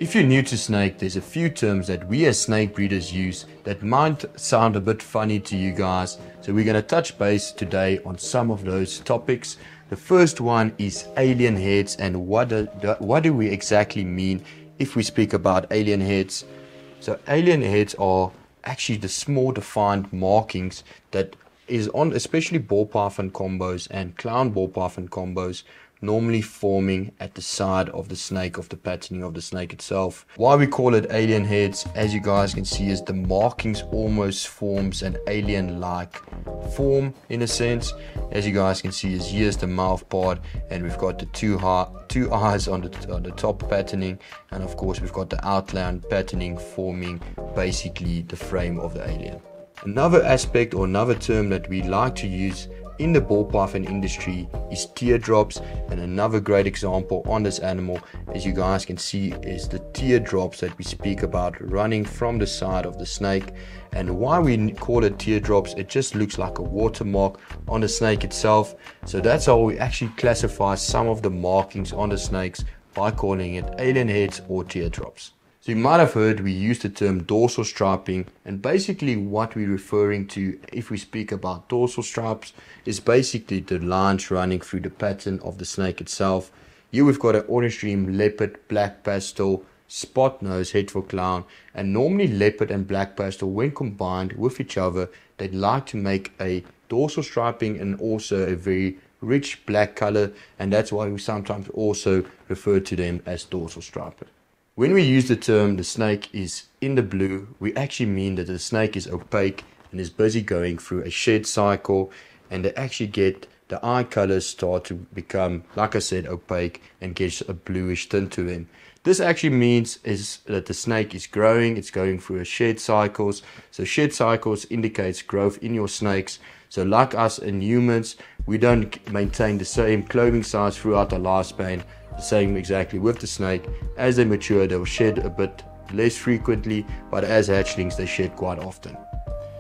If you're new to snake, there's a few terms that we as snake breeders use that might sound a bit funny to you guys. So we're going to touch base today on some of those topics. The first one is alien heads, and what do we exactly mean if we speak about alien heads. So alien heads are actually the small defined markings that is on especially ball python combos and clown ball python combos, normally forming at the side of the snake, of the patterning of the snake itself. Why we call it alien heads, as you guys can see, is the markings almost forms an alien-like form in a sense. As you guys can see, is here's the mouth part, and we've got the two eyes on the top patterning, and of course we've got the outline patterning forming basically the frame of the alien. Another aspect or another term that we like to use in the ball python industry is teardrops, and another great example on this animal, as you guys can see, is the teardrops that we speak about running from the side of the snake. And why we call it teardrops, it just looks like a watermark on the snake itself. So that's how we actually classify some of the markings on the snakes, by calling it alien heads or teardrops. So you might have heard we use the term dorsal striping, and basically what we're referring to if we speak about dorsal stripes is basically the lines running through the pattern of the snake itself. Here we've got an orange dream, leopard, black pastel, spot nose, head for clown, and normally leopard and black pastel, when combined with each other, they'd like to make a dorsal striping and also a very rich black color, and that's why we sometimes also refer to them as dorsal striped. When we use the term the snake is in the blue, we actually mean that the snake is opaque and is busy going through a shed cycle, and they actually get the eye colors start to become, like I said, opaque and gets a bluish tint to them. This actually means is that the snake is growing, it's going through a shed cycles. So shed cycles indicates growth in your snakes. So like us and humans, we don't maintain the same clothing size throughout our lifespan. The same exactly with the snake. As they mature, they will shed a bit less frequently, but as hatchlings they shed quite often.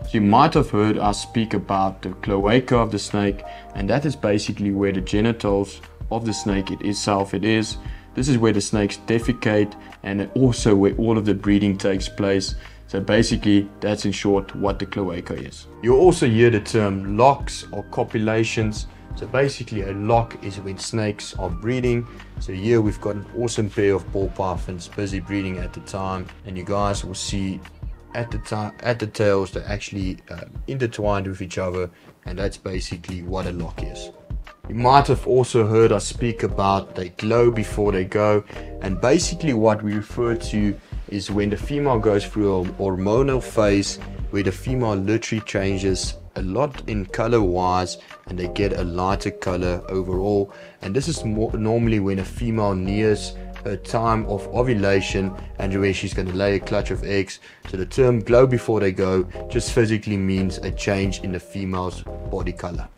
So you might have heard us speak about the cloaca of the snake, and that is basically where the genitals of the snake itself is. This is where the snakes defecate, and also where all of the breeding takes place. So basically, that's in short what the cloaca is. You'll also hear the term locks or copulations. So basically a lock is when snakes are breeding. So here we've got an awesome pair of ball pythons busy breeding at the time, and you guys will see at the tails they're actually intertwined with each other, and that's basically what a lock is. You might have also heard us speak about they glow before they go, and basically what we refer to is when the female goes through a hormonal phase where the female literally changes a lot in color wise, and they get a lighter color overall. And this is normally when a female nears her time of ovulation and where she's going to lay a clutch of eggs. So the term glow before they go just physically means a change in the female's body color.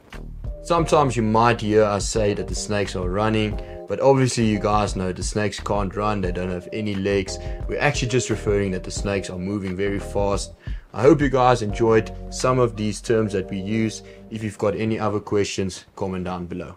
Sometimes you might hear us say that the snakes are running, but obviously you guys know the snakes can't run, they don't have any legs. We're actually just referring that the snakes are moving very fast. I hope you guys enjoyed some of these terms that we use. If you've got any other questions, comment down below.